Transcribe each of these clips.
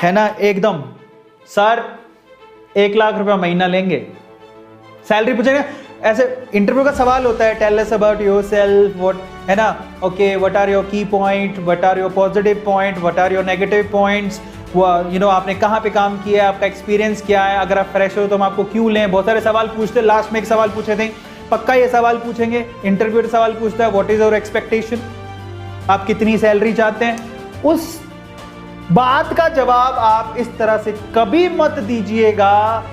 है ना, एकदम सर 1 लाख रुपया महीना लेंगे, सैलरी पूछेंगे। ऐसे इंटरव्यू का सवाल होता है, tell us about yourself, what, है ना, okay, what are your key point, what are your positive point, what are your negative points, आपने कहाँ पे काम किया है, आपका एक्सपीरियंस क्या है, अगर आप फ्रेश हो तो हम आपको क्यों लें। बहुत सारे सवाल पूछते हैं। लास्ट में एक सवाल पूछे थे, पक्का ये सवाल पूछेंगे, इंटरव्यू सवाल पूछता है, व्हाट इज योर एक्सपेक्टेशन, आप कितनी सैलरी चाहते हैं। उस बात का जवाब आप इस तरह से कभी मत दीजिएगा।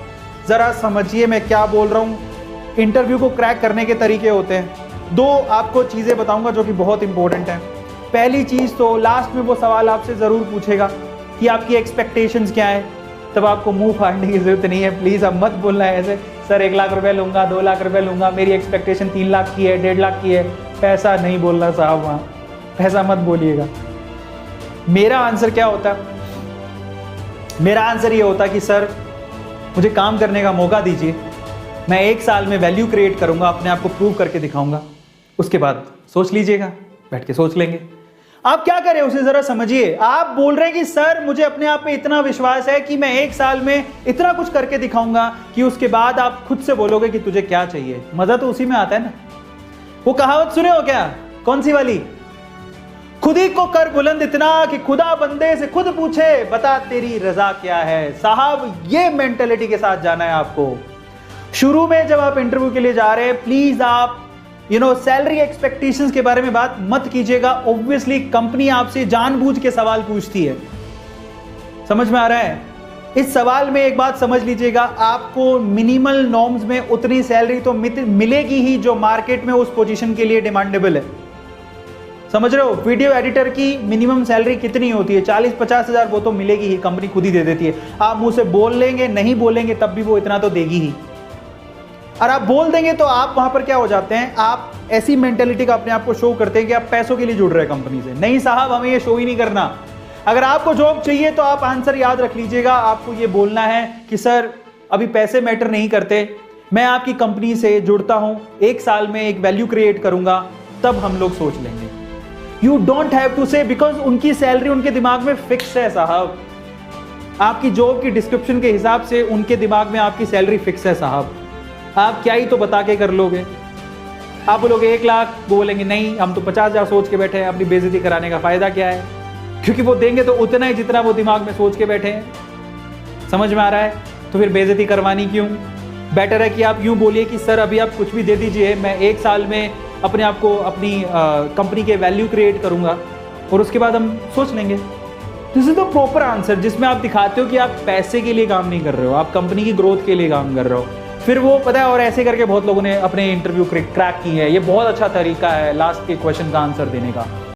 जरा समझिए मैं क्या बोल रहा हूं। इंटरव्यू को क्रैक करने के तरीके होते हैं। 2 आपको चीजें बताऊंगा जो कि बहुत इंपॉर्टेंट है। पहली चीज तो लास्ट में वो सवाल आपसे जरूर पूछेगा कि आपकी एक्सपेक्टेशंस क्या है। तब आपको मुंह फाड़ने की जरूरत नहीं है, प्लीज अब मत बोलना है ऐसे, सर 1 लाख रुपए लूंगा, 2 लाख रुपए लूंगा, मेरी एक्सपेक्टेशन 3 लाख की है, 1.5 लाख की है। पैसा नहीं बोलना साहब, वहां पैसा मत बोलिएगा। मेरा आंसर क्या होता है? मेरा आंसर ये होता कि सर मुझे काम करने का मौका दीजिए, मैं 1 साल में वैल्यू क्रिएट करूंगा, अपने आप को प्रूव करके दिखाऊंगा, उसके बाद सोच लीजिएगा, बैठ के सोच लेंगे। आप क्या करें उसे जरा समझिए। आप बोल रहे हैं कि सर मुझे अपने आप पे इतना विश्वास है कि मैं 1 साल में इतना कुछ करके दिखाऊंगा कि उसके बाद आप खुद से बोलोगे कि तुझे क्या चाहिए। मजा तो उसी में आता है ना। वो कहावत सुने हो क्या, कौन सी वाली, खुद ही को कर बुलंद इतना कि खुदा बंदे से खुद पूछे बता तेरी रजा क्या है। साहब ये मेंटेलिटी के साथ जाना है आपको। शुरू में जब आप इंटरव्यू के लिए जा रहे हैं, प्लीज आप सैलरी एक्सपेक्टेशंस के बारे में बात मत कीजिएगा। ऑब्वियसली कंपनी आपसे जानबूझ के सवाल पूछती है, समझ में आ रहा है। इस सवाल में एक बात समझ लीजिएगा, आपको मिनिमल नॉर्म्स में उतनी सैलरी तो मिलेगी ही जो मार्केट में उस पोजीशन के लिए डिमांडेबल है। समझ रहे हो? वीडियो एडिटर की मिनिमम सैलरी कितनी होती है? 40-50 हजार, वो तो मिलेगी ही, कंपनी खुद ही दे देती है। आप मुंह से बोल लेंगे, नहीं बोलेंगे तब भी वो इतना तो देगी ही। और आप बोल देंगे तो आप वहां पर क्या हो जाते हैं, आप ऐसी मेंटेलिटी का अपने आप को शो करते हैं कि आप पैसों के लिए जुड़ रहे हैं कंपनी से। नहीं साहब, हमें ये शो ही नहीं करना। अगर आपको जॉब चाहिए तो आप आंसर याद रख लीजिएगा, आपको ये बोलना है कि सर अभी पैसे मैटर नहीं करते, मैं आपकी कंपनी से जुड़ता हूं, 1 साल में एक वैल्यू क्रिएट करूंगा, तब हम लोग सोच लेंगे। यू डोंट हैव टू से, बिकॉज उनकी सैलरी उनके दिमाग में फिक्स है साहब। आपकी जॉब की डिस्क्रिप्शन के हिसाब से उनके दिमाग में आपकी सैलरी फिक्स है साहब। आप क्या ही तो बता के कर लोगे। आप बोलोगे 1 लाख, वो बोलेंगे नहीं हम तो 50 हजार सोच के बैठे हैं, अपनी बेइज्जती कराने का फायदा क्या है, क्योंकि वो देंगे तो उतना ही जितना वो दिमाग में सोच के बैठे हैं। समझ में आ रहा है? तो फिर बेइज्जती करवानी क्यों? बेटर है कि आप यूं बोलिए कि सर अभी आप कुछ भी दे दीजिए, मैं 1 साल में अपने आप को अपनी कंपनी के वैल्यू क्रिएट करूंगा और उसके बाद हम सोच लेंगे। This is the proper answer, जिसमें आप दिखाते हो कि आप पैसे के लिए काम नहीं कर रहे हो, आप कंपनी की ग्रोथ के लिए काम कर रहे हो। फिर वो पता है, और ऐसे करके बहुत लोगों ने अपने इंटरव्यू क्रैक की है। ये बहुत अच्छा तरीका है लास्ट के क्वेश्चन का आंसर देने का।